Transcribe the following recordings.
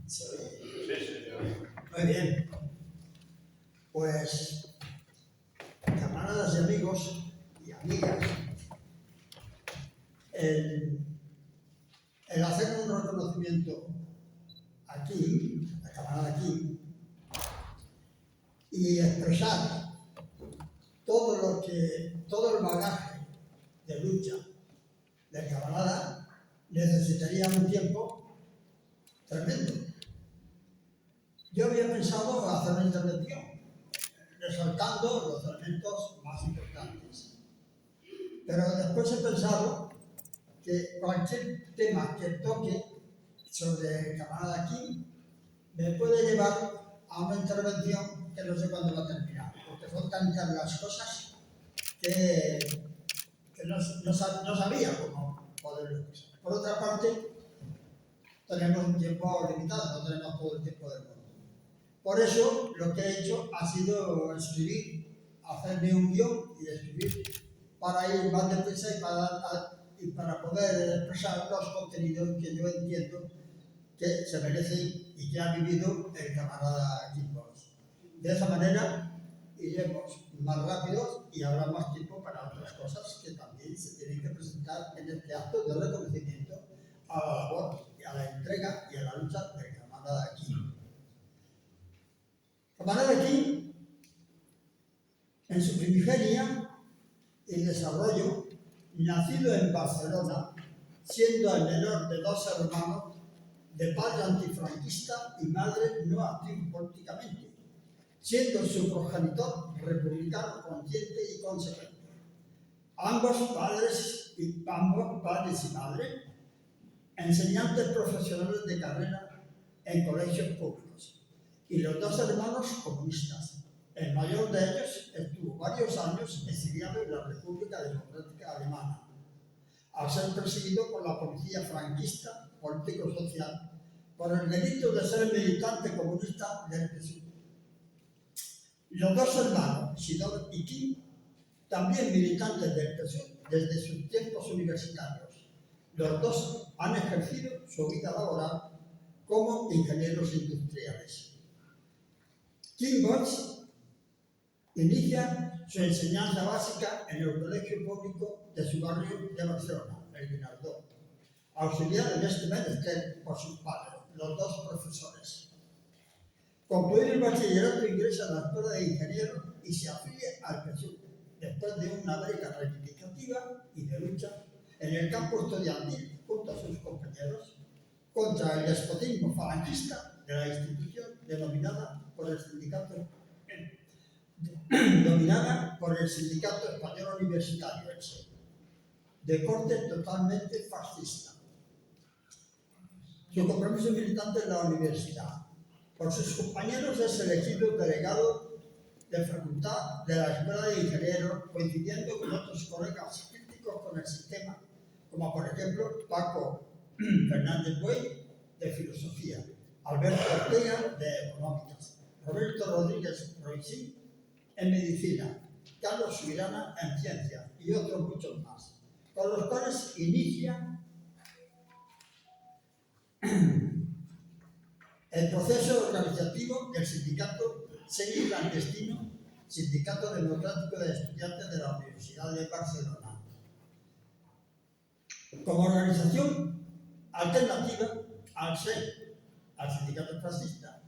¿Se oye? Sí, sí. Muy bien. Pues, camaradas y amigos y amigas, el hacer un reconocimiento aquí, la camarada aquí, y expresar todo el bagaje de lucha del camarada necesitaría un tiempo tremendo. Yo había pensado hacer una intervención resaltando los elementos más importantes, pero después he pensado que cualquier tema que toque sobre el camarada aquí me puede llevar a una intervención que no sé cuándo va a terminar, porque son tantas las cosas que no sabía cómo poderlo expresar. Por otra parte, tenemos un tiempo limitado, no tenemos todo el tiempo del mundo. Por eso, lo que he hecho ha sido escribir, hacerme un guión y escribir para ir más deprisa y para poder expresar los contenidos que yo entiendo que se merecen y que ha vivido el camarada Kim Bosch. De esa manera iremos más rápidos y habrá más tiempo para otras cosas que también se tienen que presentar en este acto de reconocimiento a la labor y a la entrega y a la lucha del camarada Kim. Camarada Kim, en su primigenia y desarrollo, nacido en Barcelona, siendo el menor de dos hermanos, de padre antifranquista y madre no activo políticamente, siendo su progenitor republicano consciente y consecuente. Ambos padres y madre, enseñantes profesionales de carrera en colegios públicos, y los dos hermanos comunistas. El mayor de ellos estuvo varios años exiliado en la República Democrática Alemana, al ser perseguido por la policía franquista político-social por el delito de ser militante comunista del PSUV. Los dos hermanos, Isidor y Kim, también militantes del PSUV desde sus tiempos universitarios. Los dos han ejercido su vida laboral como ingenieros industriales. Kim Bosch inicia su enseñanza básica en el colegio público de su barrio de Barcelona, el Guinardó, auxiliado en este menester por sus padres, los dos profesores. Concluido el bachillerato, ingresa a la escuela de ingenieros y se afilia al PSUV, después de una breve reivindicativa y de lucha en el campo estudiantil junto a sus compañeros contra el despotismo falangista de la institución denominada por el sindicato español universitario, de corte totalmente fascista. Su compromiso militante en la universidad. Por sus compañeros es elegido delegado de facultad de la Escuela de Ingenieros, coincidiendo con otros colegas críticos con el sistema, como por ejemplo Paco Fernández Buey, de Filosofía, Alberto Ortega, de Económicas, Roberto Rodríguez Roisín, en Medicina, Carlos Subirana, en Ciencia, y otros muchos más, con los cuales inicia el proceso organizativo del sindicato semiclandestino, Sindicato Democrático de Estudiantes de la Universidad de Barcelona, como organización alternativa al sindicato fascista,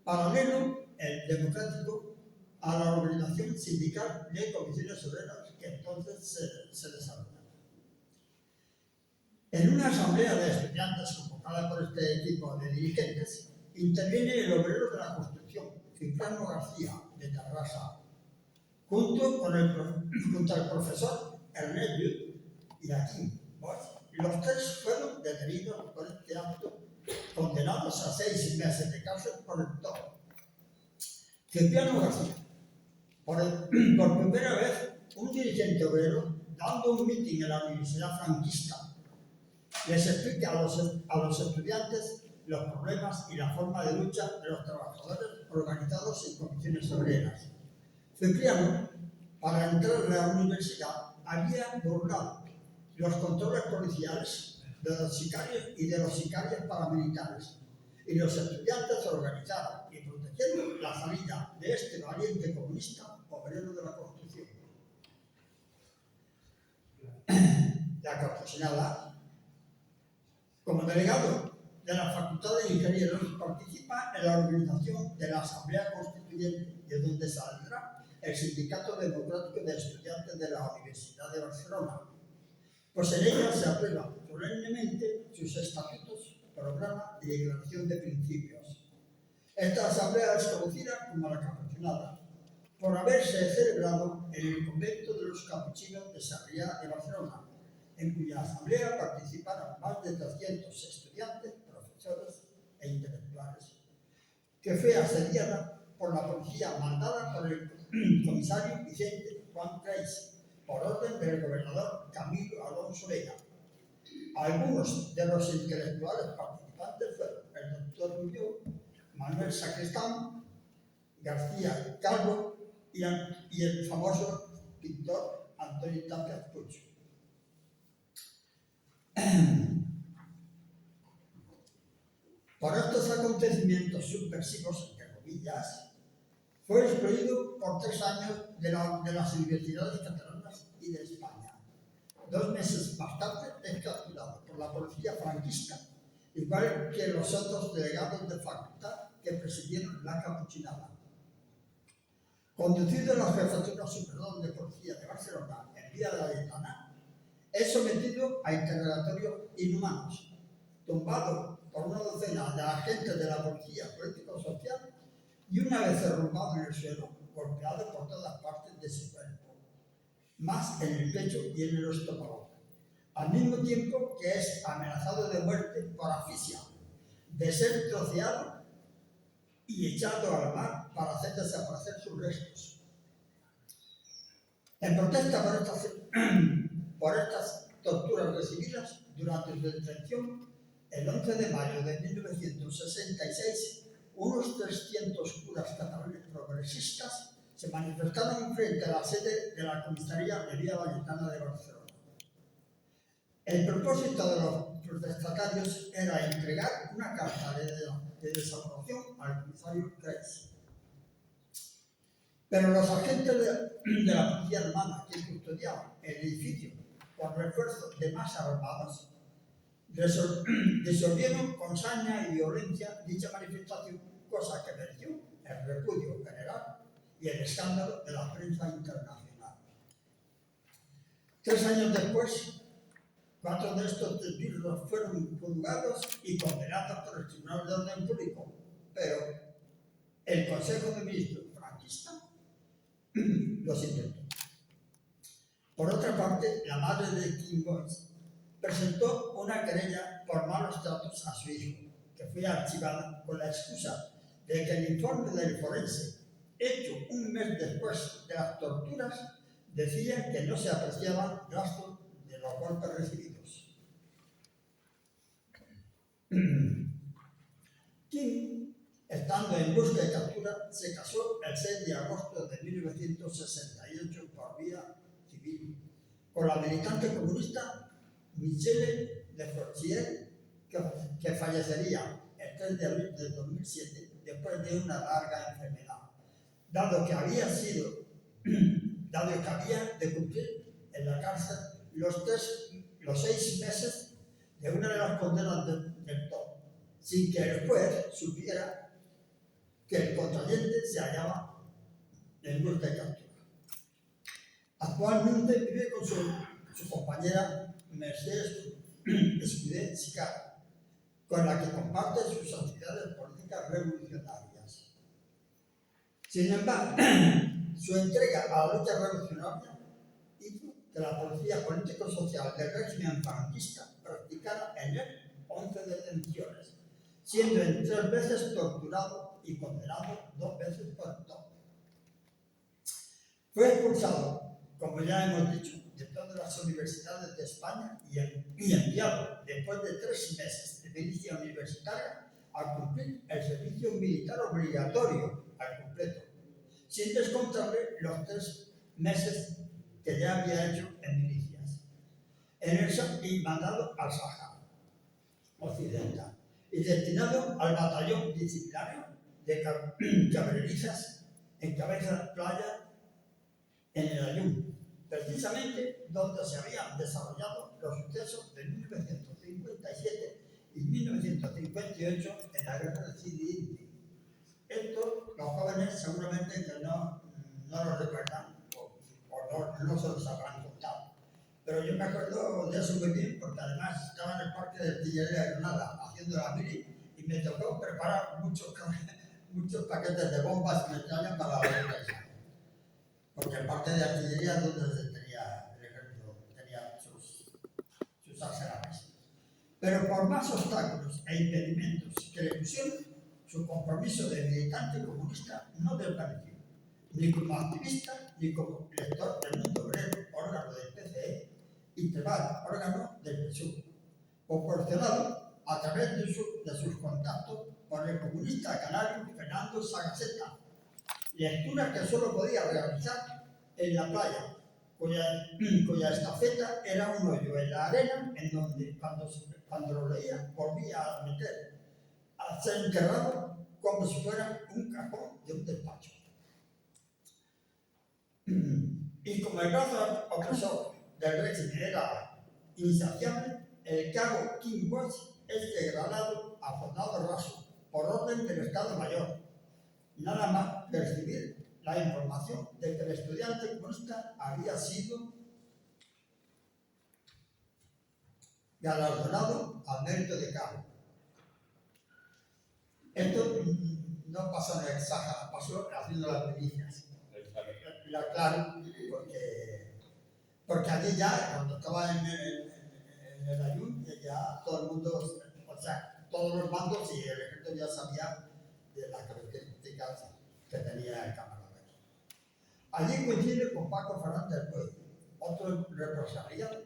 paralelo el democrático a la organización sindical de comisiones obreras que entonces se desarrollaba. En una asamblea de estudiantes convocada por este equipo de dirigentes, interviene el obrero de la construcción, Cipriano García, de Tarrasa, junto al profesor Ernest Lluch y a Kim Bosch. Los tres fueron detenidos por este acto, condenados a 6 meses de cárcel por el todo. Cipriano García, por primera vez, un dirigente obrero, dando un mitin en la Universidad Franquista, les explica a los estudiantes los problemas y la forma de lucha de los trabajadores organizados en comisiones obreras. Cipriano, para entrar en la universidad, había burlado los controles policiales de los sicarios y de los sicarios paramilitares. Y los estudiantes se organizaron y protegieron la salida de este valiente comunista obrero de la Constitución. La Camposinada, como delegado de la Facultad de Ingenieros, participa en la organización de la Asamblea Constituyente, de donde saldrá el Sindicato Democrático de Estudiantes de la Universidad de Barcelona, pues en ella se aprueban solemnemente sus estatutos, programa y declaración de principios. Esta asamblea es conocida como la Camposinada, por haberse celebrado en el convento de los capuchinos de Sarriá de Barcelona, en cuya asamblea participaron más de 300 estudiantes, profesores e intelectuales, que fue asediada por la policía mandada por el comisario Vicente Juan Creis, por orden del gobernador Camilo Alonso Vega. Algunos de los intelectuales participantes fueron el doctor Muñoz, Manuel Sacristán, García Calvo y el famoso pintor Antonio Tapia Puig. Por estos acontecimientos subversivos, entre comillas, fue excluido por 3 años de las universidades catalanas y de España. 2 meses más tarde es capturado por la policía franquista, igual que los otros delegados de facultad que presidieron la Camposinada. Conducido a la Jefatura Superior de Policía de Barcelona en Vía de la Lletana, es sometido a interrogatorios inhumanos, tumbado por una docena de agentes de la policía político-social y una vez derrumbado en el suelo, golpeado por todas partes de su cuerpo, más en el pecho y en el estómago, al mismo tiempo que es amenazado de muerte por asfixia, de ser troceado y echado al mar para hacer desaparecer sus restos. En protesta por estas torturas recibidas durante su detención, el 11 de mayo de 1966, unos 300 curas catalanes progresistas se manifestaron frente a la sede de la comisaría de Vía Vallecana de Barcelona. El propósito de los protestatarios era entregar una carta de desaprobación al comisario Creis. Pero los agentes de la policía alemana que custodiaban el edificio con refuerzo de más armados disolvieron con saña y violencia dicha manifestación, cosa que mereció el repudio general y el escándalo de la prensa internacional. 3 años después, 4 de estos testigos fueron juzgados y condenados por el Tribunal de Orden Público, pero el Consejo de Ministros franquista los intentó. Por otra parte, la madre de Kim Boyce presentó una querella por malos tratos a su hijo, que fue archivada con la excusa de que el informe del forense, hecho un mes después de las torturas, decía que no se apreciaban rastros de los golpes recibidos. Kim, estando en busca y captura, se casó el 6 de agosto de 1968 por vía civil con la militante comunista Michelle Lefortier, que fallecería el 3 de abril de 2007 después de una larga enfermedad, dado que había de cumplir en la cárcel los 6 meses de una de las condenas del top, sin que el juez supiera que el contrayente se hallaba en busca y captura. Actualmente vive con su compañera Mercedes Escudé Sicar, con la que comparte sus actividades políticas revolucionarias. Sin embargo, su entrega a la lucha revolucionaria hizo que la policía político-social del régimen franquista practicara en él 11 detenciones, siendo en 3 veces torturado y condenado 2 veces por todo. Fue expulsado, como ya hemos dicho, de todas las universidades de España y enviado, después de 3 meses de milicia universitaria, a cumplir el servicio militar obligatorio al completo, sin descontarle los 3 meses que ya había hecho en milicias, y mandado al Sahara. occidental y destinado al batallón disciplinario de caballerizas en Cabeza Playa, en el Ayun, precisamente donde se habían desarrollado los sucesos de 1957 y 1958 en la guerra del Sidi. Esto los jóvenes seguramente que no lo recuerdan o no se los habrán contado. Pero yo me acuerdo de eso muy bien porque además estaba en el parque de artillería de Granada haciendo la mili y me tocó preparar muchos paquetes de bombas y metralla para la defensa. Porque el parque de artillería es donde tenía el ejército, tenía sus arsenales. Pero por más obstáculos e impedimentos que le pusieron, su compromiso de militante comunista no desvaneció, ni como activista ni como lector del Mundo Obrero, órgano del PCE, y Treball, órgano del PSUV, proporcionado a través de sus contactos con el comunista canario Fernando Sagaceta, lectura que solo podía realizar en la playa, cuya estafeta era un hoyo en la arena en donde cuando lo leía volvía a meter, a ser enterrado como si fuera un cajón de un despacho. Y como el brazo opresor del régimen era insaciable, el cabo King Boyce es degradado a soldado raso por orden del Estado Mayor, nada más recibir la información de que el estudiante comunista había sido galardonado al mérito de cabo. Esto no pasó en el Sáhara, pasó haciendo las milicias. Claro, porque allí ya, cuando estaba en el Ayun, ya todo el mundo, o sea, todos los bandos y el ejército ya sabía de las características que tenía el camarada. Allí coincide con Paco Fernández Puey, otro represaliado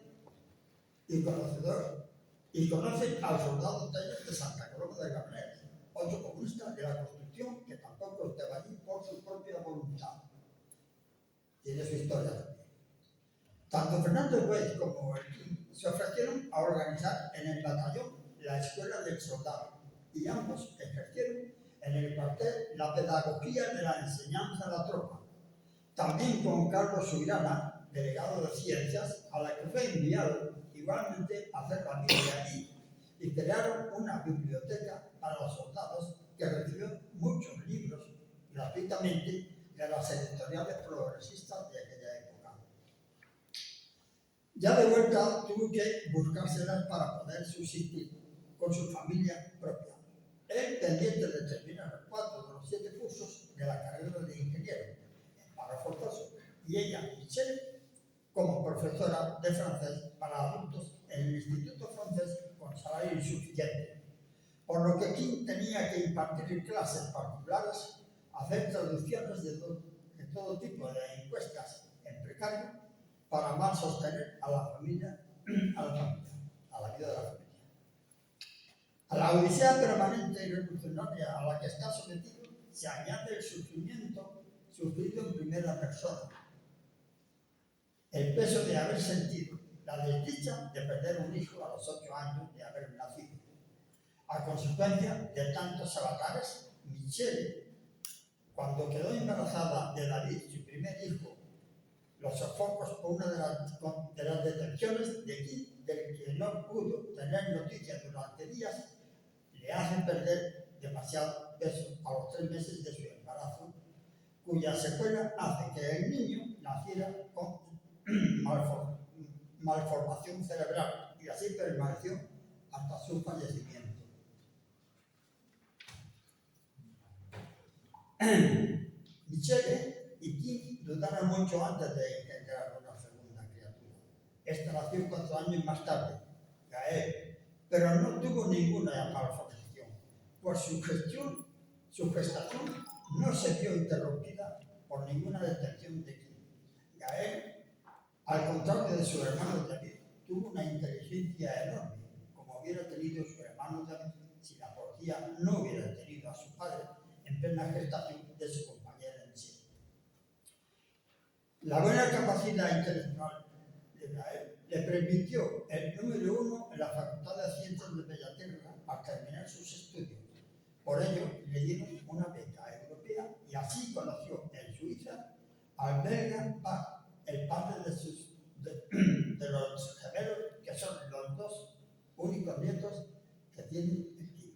y conocedor, y conoce al soldado Taller de Santa Coloma de Gramenet, otro comunista de la Constitución que tampoco estaba allí por su propia voluntad. Tiene su historia también. Tanto Fernández Puey como el King se ofrecieron a organizar en el batallón la escuela del soldado y ambos ejercieron en el cuartel la pedagogía de la enseñanza a la tropa. También con Carlos Subirana, delegado de ciencias, a la que fue enviado igualmente a hacer la Biblia allí, y crearon una biblioteca para los soldados que recibió muchos libros gratuitamente de las editoriales progresistas de aquella época. Ya de vuelta tuvo que buscárselas para poder subsistir con su familia propia. Él pendiente de terminar 4 de los 7 cursos de la carrera de ingeniero, para forzoso, y ella, Michelle, como profesora de francés para adultos en el Instituto Francés con salario insuficiente, por lo que King tenía que impartir clases particulares, hacer traducciones de todo tipo de encuestas en precario para más sostener a la familia, a la vida de la familia. A la odisea permanente y revolucionaria a la que está sometido se añade el sufrimiento sufrido en primera persona, el peso de haber sentido la desdicha de perder un hijo a los 8 años de haber nacido. A consecuencia de tantos avatares, Michelle, cuando quedó embarazada de David, su primer hijo, los sofocos por una de las detenciones de King, del que no pudo tener noticias durante días, le hacen perder demasiado peso a los 3 meses de su embarazo, cuya secuela hace que el niño naciera con malformación cerebral y así permaneció hasta su fallecimiento. Michelle y King dudaron mucho antes de engendrar una segunda criatura. Esta nació 4 años más tarde, Gael, pero no tuvo ninguna malformación, pues su gestación no se vio interrumpida por ninguna detección de King. Gael, al contrario de su hermano David, tuvo una inteligencia enorme, como hubiera tenido su hermano David si la policía no hubiera tenido a su padre en plena gestación de su compañera en sí. La buena capacidad intelectual de Gael le permitió el número 1 en la Facultad de Ciencias de Bellaterra al terminar sus estudios. Por ello, le dieron una beca europea y así conoció en Suiza al belga Bach, el padre de los gemelos, que son los dos únicos nietos que tiene el tío.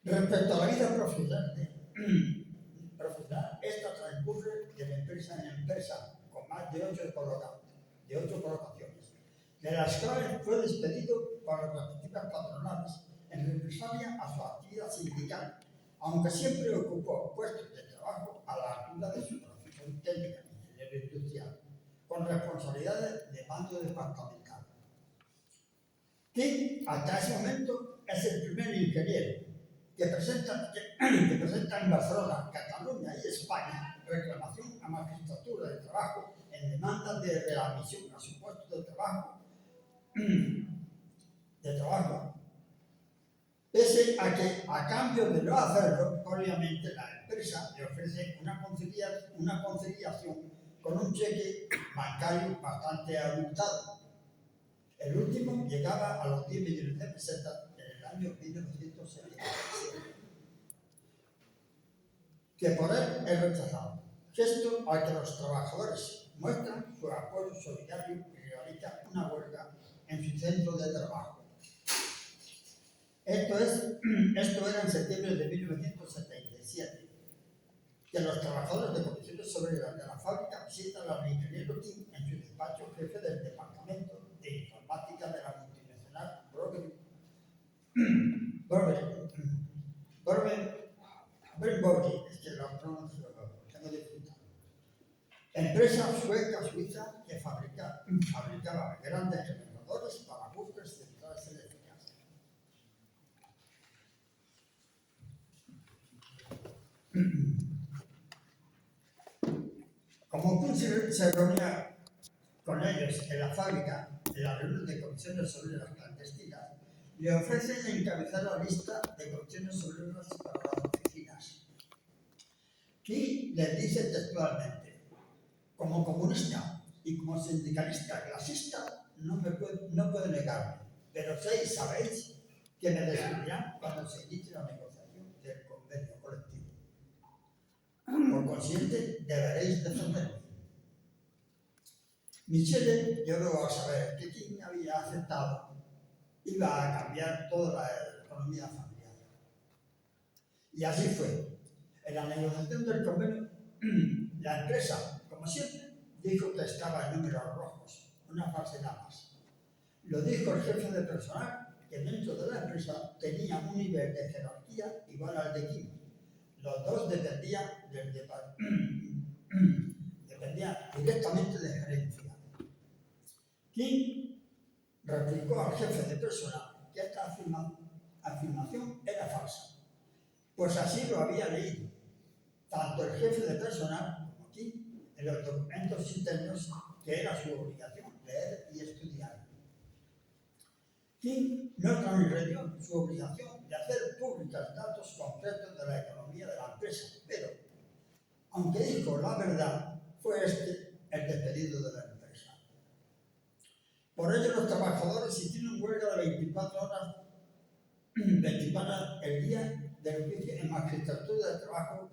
Respecto a la vida profesional, esta transcurre de empresa en empresa, con más de 8 colocaciones, de las cuales fue despedido por las respectivas patronales en represalia a su actividad sindical, aunque siempre ocupó puestos de trabajo a la altura de su profesión técnica, ingeniero industrial, con responsabilidades de mando departamental. King, hasta ese momento, es el primer ingeniero que presenta en Barcelona, Cataluña y España reclamación a magistratura de trabajo en demanda de readmisión a su puesto de trabajo, pese a que, a cambio de no hacerlo, obviamente la empresa le ofrece una conciliación con un cheque bancario bastante abultado. El último llegaba a los 10 millones de pesetas en el año 1977, que por él es rechazado, gesto al que los trabajadores muestran su apoyo solidario y realizan una huelga en su centro de trabajo. Esto era en septiembre de 1977, que los trabajadores de comisiones obreras de la fábrica visitan al ingeniero King en su despacho jefe del departamento de informática de la multinacional Burberry, es que lo pronuncio, tengo dificultad. Empresa suiza que fabricaba grandes generadores para buques centrales eléctricas. Como Kuhn se reunía con ellos en la fábrica, en la reunión de comisiones obreras clandestinas, le ofrecen encabezar la lista de comisiones obreras para las oficinas. King les dice textualmente: como comunista y como sindicalista clasista, no puedo negarme, pero sabéis que me despedirán cuando se inicie la negociación del convenio colectivo. Por consiguiente, deberéis defenderme. Michele llegó a saber que King había aceptado, iba a cambiar toda la economía familiar. Y así fue. En la negociación del convenio, la empresa, como siempre, dijo que estaba en números rojos, una falsedad más. Lo dijo el jefe de personal, que dentro de la empresa tenía un nivel de jerarquía igual al de King. Los dos dependían directamente de gerencia. King replicó al jefe de personal que esta afirmación era falsa, pues así lo había leído tanto el jefe de personal como King en los documentos internos que era su obligación leer y estudiar. King no transgredió su obligación de hacer públicos datos concretos de la economía de la empresa, pero, aunque dijo la verdad, fue el despedido de la empresa. Por ello, los trabajadores hicieron huelga de 24 horas el día del juicio en magistratura de trabajo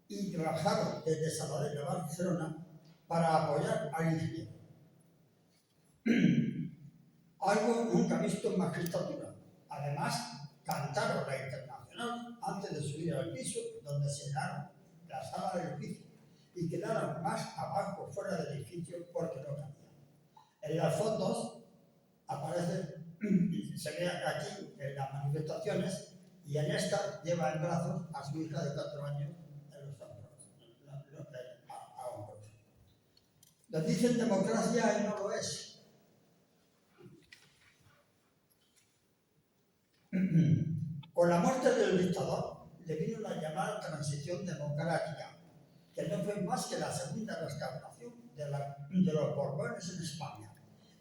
y trabajaron desde Sabadell a Barcelona para apoyar al ingeniero. Algo nunca visto en magistratura. Además, cantaron la internacional antes de subir al piso donde se llenaron la sala del juicio y quedaron más abajo fuera del edificio porque no cabían. En las fotos se ve aquí en las manifestaciones y en esta lleva en brazos a su hija de 4 años en los hombros, a hombros. Les dicen democracia y no lo es. Con la muerte del dictador le vino la llamada transición democrática, que no fue más que la segunda restauración de los Borbones en España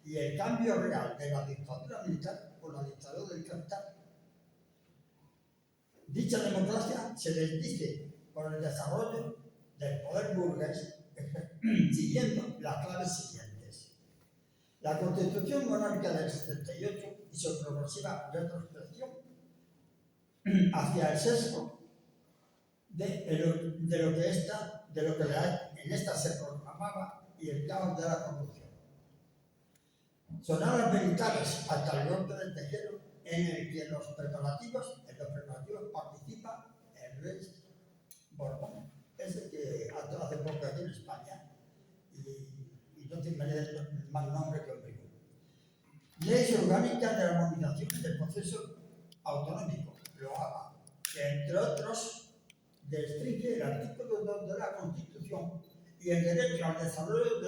y el cambio real de la dictadura militar por la dictadura del capital. Dicha democracia se desdice por el desarrollo del poder burgués siguiendo las claves siguientes. La Constitución monárquica del 78 y su progresiva retrospección hacia el sesgo de lo que en esta se proclamaba y el caos de la corrupción. Sonadas militares hasta el golpe del Tejero, en el que en los preparativos participa el rey Borbón, ese que hace poco aquí en España, y no tiene más nombre que ombligo. Ley orgánica de armonización del proceso autonómico, lo haga, que entre otros restringe el artículo 2 de la Constitución y el derecho al desarrollo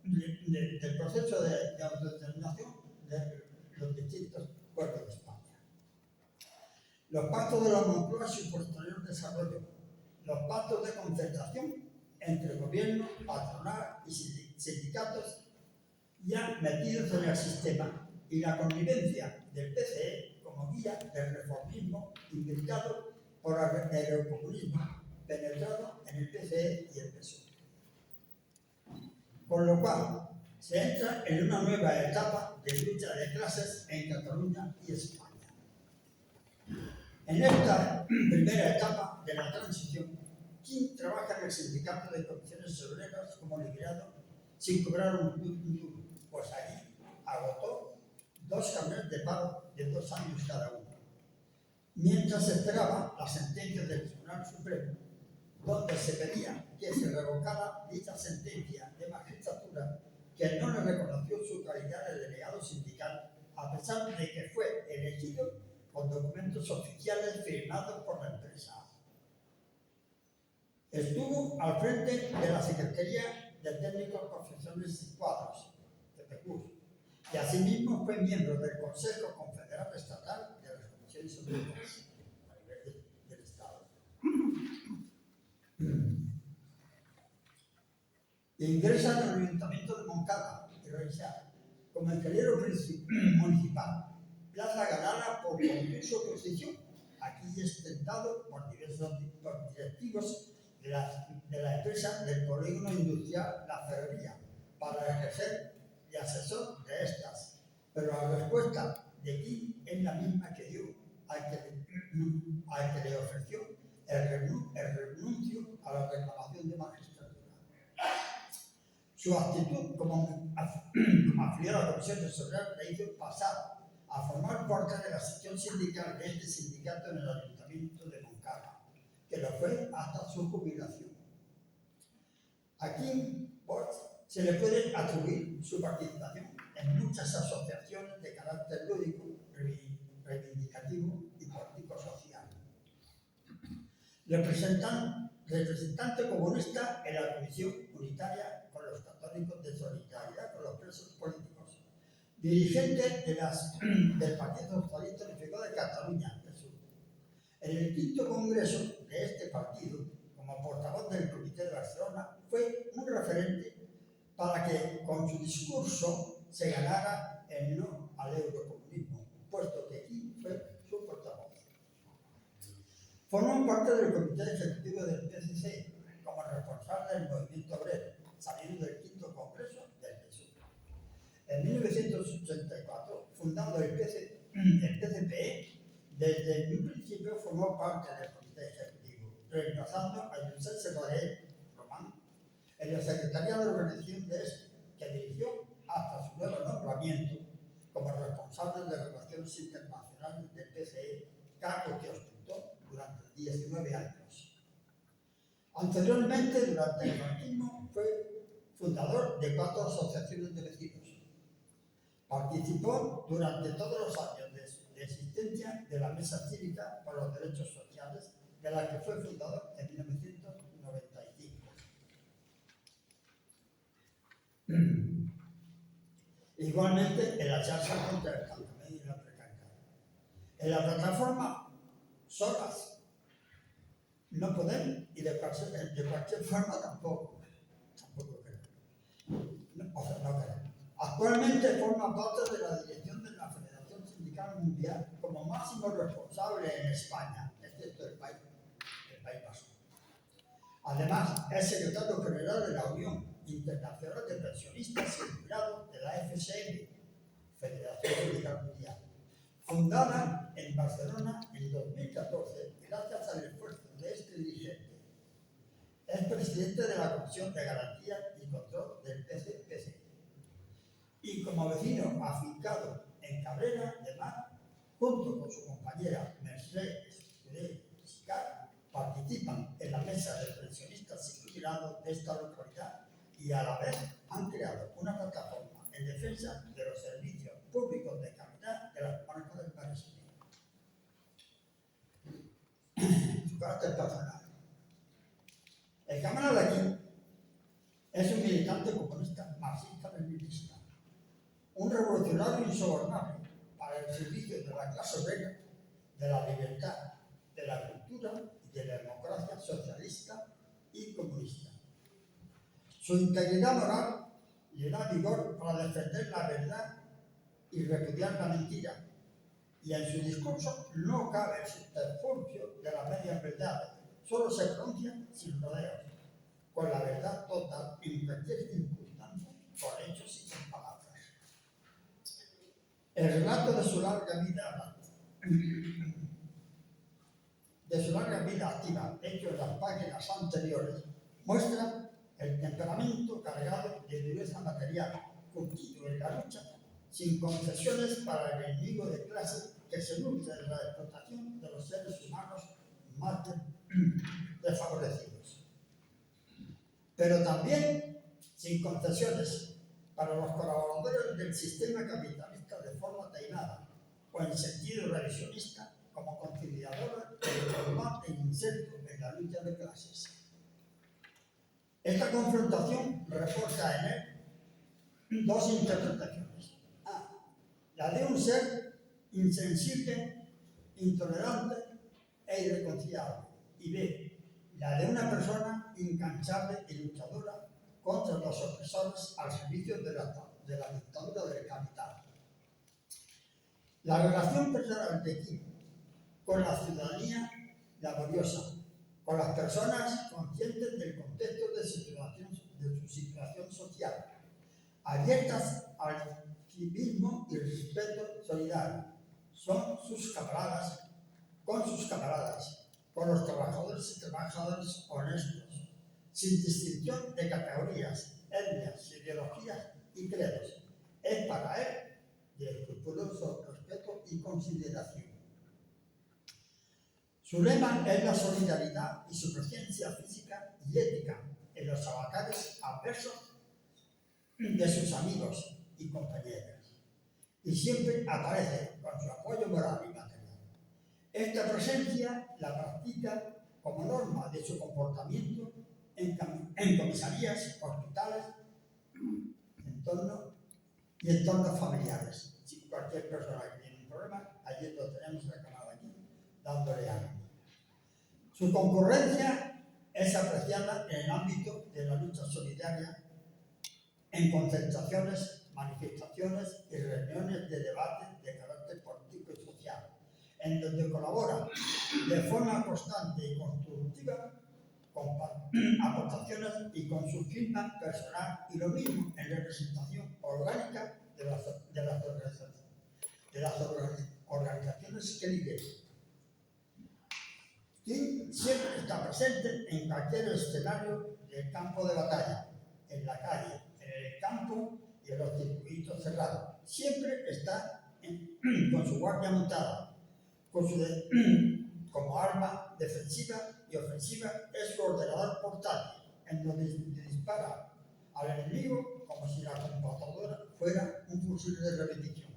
del proceso de autodeterminación de los distintos pueblos de España. Los pactos de la Moncloa y su posterior desarrollo, los pactos de concertación entre gobierno, patronal y sindicatos ya metidos en el sistema, y la connivencia del PCE como guía del reformismo indicado por el europopulismo penetrado en el PCE y el PSOE. Con lo cual, se entra en una nueva etapa de lucha de clases en Cataluña y España. En esta primera etapa de la transición, ¿quién trabaja en el sindicato de comisiones obreras como liberado sin cobrar un duro? Pues allí agotó 2 carnets de paro de 2 años cada uno, mientras se esperaba la sentencia del Tribunal Supremo, donde se pedía que se revocara dicha sentencia de magistratura que no le reconoció su calidad de delegado sindical, a pesar de que fue elegido con documentos oficiales firmados por la empresa. Estuvo al frente de la Secretaría de Técnicos Profesionales y Cuadros, TPQ, y asimismo fue miembro del Consejo Confederal Estatal de las Comisiones Obreras a nivel del Estado. Ingresa en el Ayuntamiento de Moncada y Reixac como ingeniero municipal, plaza ganada por concurso oposición. Aquí es tentado por diversos directivos de la empresa del polígono industrial La Ferrería para ejercer de asesor de estas, pero la respuesta de Kim es la misma que dio al que le ofreció el renuncio a la reclamación de magistratura. Su actitud como afiliado a la Comisión de Seguridad le hizo pasar a formar parte de la sección sindical de este sindicato en el Ayuntamiento de Moncada, que lo fue hasta su jubilación. Aquí pues, se le puede atribuir su participación en muchas asociaciones de carácter lúdico, reivindicativo y político-social. Representante comunista en la Comisión Unitaria con los Católicos de Solidaridad con los Presos Políticos. Dirigente del Partido Socialista Unificado de Cataluña, PSUV. En el 5º Congreso de este partido, como portavoz del Comité de Barcelona, fue un referente para que con su discurso se ganara el no al eurocomunismo, puesto que aquí fue su portavoz. Formó parte del Comité Ejecutivo del PSC como responsable del movimiento obrero, saliendo del 5º Congreso del PSOE. En 1984, fundando el PCPE, desde un principio formó parte del Comité Ejecutivo, reemplazando a Josep Serradell Román en la Secretaría de Organización de este, que dirigió hasta su nuevo nombramiento como responsable de Relaciones Internacionales del PCE, cargo que ostentó durante 19 años. Anteriormente, durante el franquismo, fue fundador de 4 asociaciones de vecinos. Participó durante todos los años de existencia de la Mesa Cívica por los Derechos Sociales, de la que fue fundador en 1995. Igualmente, en la charla contra el cáncer y la precariedad. En la plataforma solas no podemos, y de cualquier forma tampoco creo. No creo. Actualmente forma parte de la dirección de la Federación Sindical Mundial como máximo responsable en España, excepto el País Vasco. Además, es secretario general de la Unión Internacional de Pensionistas y Jubilados de la la FSM, Federación Sindical Mundial, fundada en Barcelona en 2014, gracias al esfuerzo de este dirigente. Es presidente de la Comisión de Garantía y Control del PCPC. Y como vecino afincado en Cabrera de Mar, junto con su compañera Mercedes Sicar, participan en la mesa de pensionistas y jubilados de esta localidad y a la vez han creado una plataforma en defensa de los servicios públicos de calidad de las comarcas del Maresme. Su carácter personal. El camarada aquí es un militante comunista marxista-leninista, un revolucionario insobornable para el servicio de la clase obrera, de la libertad, de la cultura y de la democracia socialista y comunista. Su integridad moral le da vigor para defender la verdad y repudiar la mentira, y en su discurso no cabe el subterfugio de la media verdad, solo se pronuncia sin rodeos, con la verdad total en cualquier circunstancia, con hechos y con palabras. El relato de su larga vida activa, hecho en las páginas anteriores, muestra el temperamento cargado de dureza material, curtido en la lucha, sin concesiones para el enemigo de clase que se nutre en la explotación de los seres humanos más desfavorecidos. Pero también sin concesiones para los colaboradores del sistema capitalista de forma taimada o en sentido revisionista como conciliadora del combate inserto en la lucha de clases. Esta confrontación refuerza en él dos interpretaciones. A, la de un ser insensible, intolerante e irreconciliable. Y B, la de una persona incansable y luchadora contra los opresores al servicio de la dictadura del capital. La relación personal de Kim con la ciudadanía laboriosa, con las personas conscientes del contexto de su situación social, abiertas al civismo y respeto solidario, son sus camaradas, con los trabajadores y trabajadoras honestos, sin distinción de categorías, etnias, ideologías y credos. Es para él de escrupuloso respeto y consideración. Su lema es la solidaridad y su presencia física y ética en los avatares adversos de sus amigos y compañeras. Y siempre aparece con su apoyo moral y material. Esta presencia la practica como norma de su comportamiento en comisarías, hospitales, entornos familiares. Si cualquier persona que tiene un problema, allí lo tenemos reclamado aquí, dándole ánimo. Su concurrencia es apreciada en el ámbito de la lucha solidaria, en concentraciones, manifestaciones y reuniones de debate de carácter político y social, en donde colabora de forma constante y constructiva con aportaciones y con su firma personal, y lo mismo en representación orgánica de las organizaciones que lidera. Kim siempre está presente en cualquier escenario del campo de batalla, en la calle, en el campo y en los circuitos cerrados. Siempre está con su guardia montada, como arma defensiva y ofensiva es su ordenador portátil, en donde dispara al enemigo como si la computadora fuera un fusil de repetición.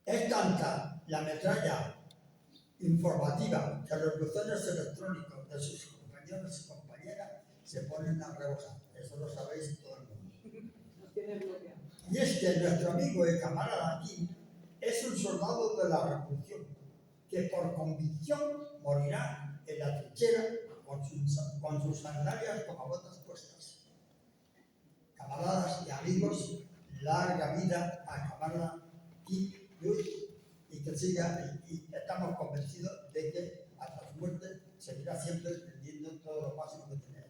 Es tanta la metralla informativa que los buzones electrónicos de sus compañeros y compañeras se ponen a rebosar. Eso lo sabéis todo el mundo. Y es que nuestro amigo y camarada aquí es un soldado de la revolución que por convicción morirá en la trinchera con sus sandalias como botas puestas. Camaradas y amigos, larga vida a camarada y que siga, y estamos convencidos de que hasta su muerte seguirá siempre extendiendo todo lo máximo que tenemos.